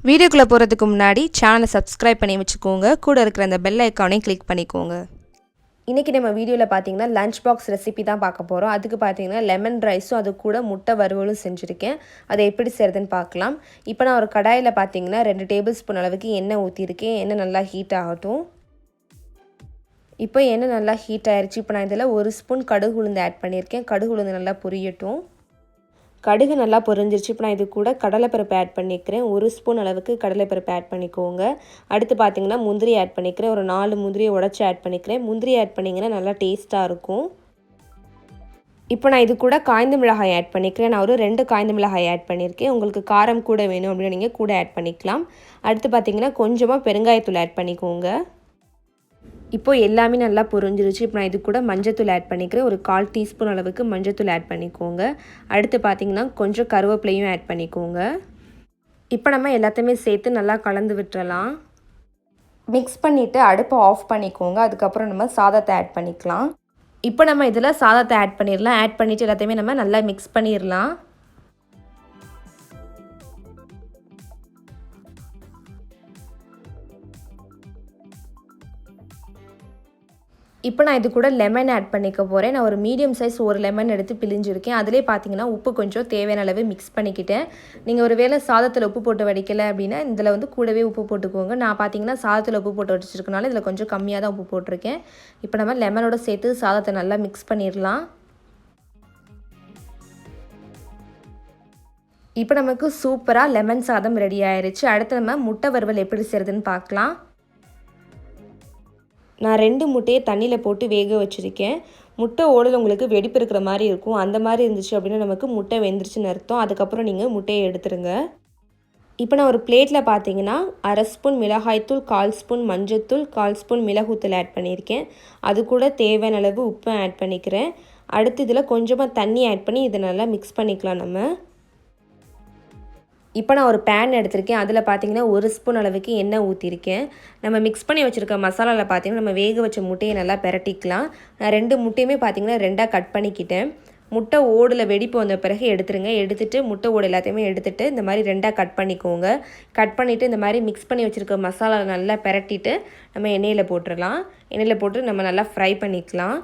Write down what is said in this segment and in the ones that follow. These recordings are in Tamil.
வீடியோக்குள்ளே போகிறதுக்கு முன்னாடி சேனலை சப்ஸ்கிரைப் பண்ணி வச்சுக்கோங்க. கூட இருக்கிற அந்த பெல் ஐக்கானையும் கிளிக் பண்ணிக்கோங்க. இன்றைக்கி நம்ம வீடியோவில் பார்த்தீங்கன்னா லஞ்ச் பாக்ஸ் ரெசிபி தான் பார்க்க போகிறோம். அதுக்கு பார்த்தீங்கன்னா லெமன் ரைஸும் அது கூட முட்டை வறுவலும் செஞ்சுருக்கேன். அதை எப்படி செய்கிறதுன்னு பார்க்கலாம். இப்போ நான் ஒரு கடாயில் பார்த்தீங்கன்னா 2 டேபிள் ஸ்பூன் அளவுக்கு எண்ணெய் ஊற்றிருக்கேன். எண்ணெய் நல்லா ஹீட் ஆகட்டும். இப்போ எண்ணெய் நல்லா ஹீட் ஆயிடுச்சு. இப்போ நான் இதில் 1 ஸ்பூன் கடுகு உளுந்து ஆட் பண்ணியிருக்கேன். கடுகு உளுந்து நல்லா பொரியட்டும். கடுகு நல்லா பொரிஞ்சிருச்சு. இப்போ நான் இது கூட கடலைப்பருப்பு ஆட் பண்ணிக்கிறேன். 1 ஸ்பூன் அளவுக்கு கடலைப்பருப்பு ஆட் பண்ணிக்கோங்க. அடுத்து பார்த்திங்கன்னா முந்திரி ஆட் பண்ணிக்கிறேன். ஒரு 4 முந்திரியை உடச்சி ஆட் பண்ணிக்கிறேன். முந்திரி ஆட் பண்ணிங்கன்னா நல்லா டேஸ்ட்டாக இருக்கும். இப்போ நான் இது கூட காய்ந்த மிளகாய் ஆட் பண்ணிக்கிறேன். நான் ஒரு 2 காய்ந்த மிளகாய் ஆட் பண்ணியிருக்கேன். உங்களுக்கு காரம் கூட வேணும் அப்படின்னு நீங்கள் கூட ஆட் பண்ணிக்கலாம். அடுத்து பார்த்திங்கன்னா கொஞ்சமாக பெருங்காயத்தூள் ஆட் பண்ணிக்கோங்க. இப்போது எல்லாமே நல்லா பொரிஞ்சிருச்சு. இப்போ நான் இது கூட மஞ்சத்தூள் ஆட் பண்ணிக்கிறேன். ஒரு 1/4 டீஸ்பூன் அளவுக்கு மஞ்சத்தூள் ஆட் பண்ணிக்கோங்க. அடுத்து பார்த்திங்கன்னா கொஞ்சம் கருவேப்பிலையும் ஆட் பண்ணிக்கோங்க. இப்போ நம்ம எல்லாத்தையுமே சேர்த்து நல்லா கலந்து விட்டுறலாம். மிக்ஸ் பண்ணிவிட்டு அடுப்பை ஆஃப் பண்ணிக்கோங்க. அதுக்கப்புறம் நம்ம சாதத்தை ஆட் பண்ணிக்கலாம். இப்போ நம்ம இதில் சாதத்தை ஆட் பண்ணிடலாம். ஆட் பண்ணிவிட்டு எல்லாத்தையுமே நம்ம நல்லா மிக்ஸ் பண்ணிடலாம். இப்போ நான் இது கூட லெமன் ஆட் பண்ணிக்க போகிறேன். நான் ஒரு மீடியம் சைஸ் ஒரு லெமன் எடுத்து பிழிஞ்சிருக்கேன். அதிலே பார்த்தீங்கன்னா உப்பு கொஞ்சம் தேவையான அளவு மிக்ஸ் பண்ணிக்கிட்டேன். நீங்கள் ஒரு வேளை சாதத்தில் உப்பு போட்டு வடிக்கலை அப்படின்னா இதில் வந்து கூடவே உப்பு போட்டுக்கோங்க. நான் பார்த்தீங்கன்னா சாதத்தில் உப்பு போட்டு வடிச்சிருக்கனால இதில் கொஞ்சம் கம்மியாக தான் உப்பு போட்டிருக்கேன். இப்போ நம்ம லெமனோட சேர்த்து சாதத்தை நல்லா மிக்ஸ் பண்ணிடலாம். இப்போ நமக்கு சூப்பராக லெமன் சாதம் ரெடி ஆயிடுச்சு. அடுத்து நம்ம முட்டை வறுவல் எப்படி செய்கிறதுன்னு பார்க்கலாம். நான் 2 முட்டையை தண்ணியில் போட்டு வேக வச்சுருக்கேன். முட்டை ஓடல் உங்களுக்கு வெடிப்பு இருக்கிற மாதிரி இருக்கும். அந்த மாதிரி இருந்துச்சு அப்படின்னா நமக்கு முட்டை வெந்துருச்சுன்னு அர்த்தம். அதுக்கப்புறம் நீங்கள் முட்டையை எடுத்துருங்க. இப்போ நான் ஒரு பிளேட்டில் பார்த்தீங்கன்னா 1/2 ஸ்பூன் மிளகாய்த்தூள், 1/4 ஸ்பூன் மஞ்சத்தூள், 1/4 ஸ்பூன் மிளகுத்தூள் ஆட் பண்ணியிருக்கேன். அது கூட தேவையான அளவு உப்பு ஆட் பண்ணிக்கிறேன். அடுத்து இதில் கொஞ்சமாக தண்ணி ஆட் பண்ணி இதை நல்லா மிக்ஸ் பண்ணிக்கலாம் நம்ம. இப்போ நான் ஒரு பேன் எடுத்திருக்கேன். அதில் பார்த்தீங்கன்னா 1 ஸ்பூன் அளவுக்கு எண்ணெய் ஊற்றிருக்கேன். நம்ம மிக்ஸ் பண்ணி வச்சுருக்க மசாலாவில் பார்த்தீங்கன்னா நம்ம வேக வச்ச முட்டையை நல்லா பிரட்டிக்கலாம். நான் 2 முட்டையுமே பார்த்தீங்கன்னா 2ஆக கட் பண்ணிக்கிட்டேன். முட்டை ஓடில் வெடிப்பு வந்த பிறகு எடுத்துருங்க. எடுத்துகிட்டு முட்டை ஓடு எல்லாத்தையுமே எடுத்துகிட்டு இந்த மாதிரி 2ஆக கட் பண்ணிக்கோங்க. கட் பண்ணிவிட்டு இந்த மாதிரி மிக்ஸ் பண்ணி வச்சுருக்க மசாலாவை நல்லா பிரட்டிட்டு நம்ம எண்ணெயில் போட்டுடலாம். எண்ணெயில் போட்டு நம்ம நல்லா ஃப்ரை பண்ணிக்கலாம்.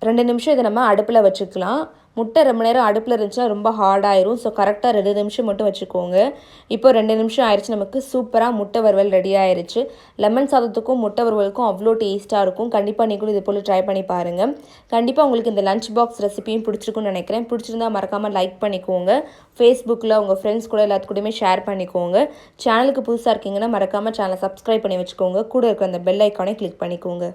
ரெண்டு நிமிஷம் இதை நம்ம அடுப்பில் வச்சுக்கலாம். முட்டை ரொம்ப நேரம் அடுப்பில் இருந்துச்சுன்னா ரொம்ப ஹார்டாயிரும். ஸோ கரெக்டாக 2 நிமிஷம் மட்டும் வச்சுக்கோங்க. இப்போ 2 நிமிஷம் ஆயிடுச்சு. நமக்கு சூப்பராக முட்டை வறுவல் ரெடி ஆயிடுச்சு. லெமன் சாதத்துக்கும் முட்டை வறுவலுக்கும் அவ்வளோ டேஸ்ட்டாக இருக்கும். கண்டிப்பாக நீங்களும் இது போல் ட்ரை பண்ணி பாருங்கள். கண்டிப்பாக உங்களுக்கு இந்த லஞ்ச் பாக்ஸ் ரெசிபியும் பிடிச்சிருக்குன்னு நினைக்கிறேன். பிடிச்சிருந்தா மறக்காமல் லைக் பண்ணிக்கோங்க. ஃபேஸ்புக்கில் உங்கள் ஃப்ரெண்ட்ஸ் கூட எல்லாத்துக்கூடயுமே ஷேர் பண்ணிக்கோங்க. சேனலுக்கு புதுசாக இருக்கீங்கன்னா மறக்காமல் சேனலை சப்ஸ்கிரைப் பண்ணி வச்சுக்கோங்க. கூட இருக்கிற அந்த பெல் ஐக்கானை கிளிக் பண்ணிக்கோங்க.